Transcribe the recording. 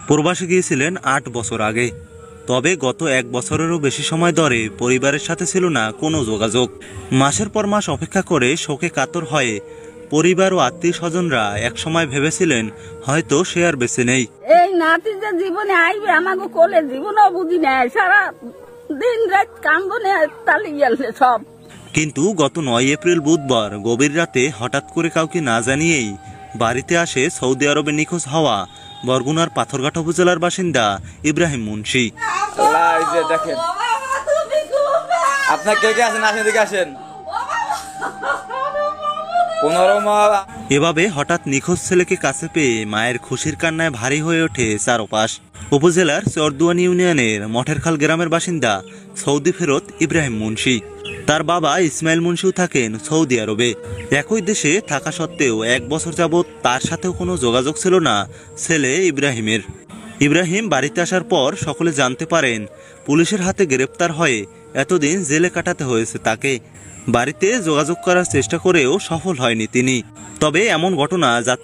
প্রবাসে গিয়েছিলেন ৮ বছর আগে। তবে গত ১ বছরেরও বেশি সময় ধরে পরিবারের সাথে ছিল না কোনো যোগাযোগ। মাসের পর মাস অপেক্ষা করে শোকে কাতর হয়ে পরিবার ও আত্মীয় স্বজনরা একসময় ভেবেছিলেন হয়তো সে আর বেঁচে নেই। এই নাতি যে জীবনে আইবে আমাকে কোলে জীবনও বুঝি নেয়, সারা দিন রাত কান্দনে তালি গেছে সব। কিন্তু গত ৯ এপ্রিল বুধবার গভীর রাতে হঠাৎ করে কাউকে না জানিয়েই বাড়িতে আসে সৌদি আরবে নিখোঁজ হওয়া বরগুনার পাথরঘাট উপজেলার বাসিন্দা ইব্রাহিম মুন্সি। দেখেন আপনার কে কে আছেন, আসেন এদিকে আসেন। এভাবে হঠাৎ নিখোঁজ ছেলেকে কাছে পেয়ে মায়ের খুশির কান্নায় ভারী হয়ে ওঠে চারপাশ। উপজেলার চরদুয়ানি ইউনিয়নের মঠেরখাল গ্রামের বাসিন্দা সৌদি ফেরত ইব্রাহিম মুন্সি। তার বাবা ইসমাইল মুন্সিও থাকেন সৌদি আরবে। একই দেশে থাকা সত্ত্বেও ১ বছর যাবৎ তার সাথেও কোনো যোগাযোগ ছিল না ছেলে ইব্রাহিমের। ইব্রাহিম বাড়িতে আসার পর সকলে জানতে পারেন পুলিশের হাতে গ্রেপ্তার হয়ে এতদিন জেলে কাটাতে হয়েছে তাকে। বাড়িতে যোগাযোগ করার চেষ্টা করেও সফল হয়নি তিনি। তবে এমন ঘটনা যাতে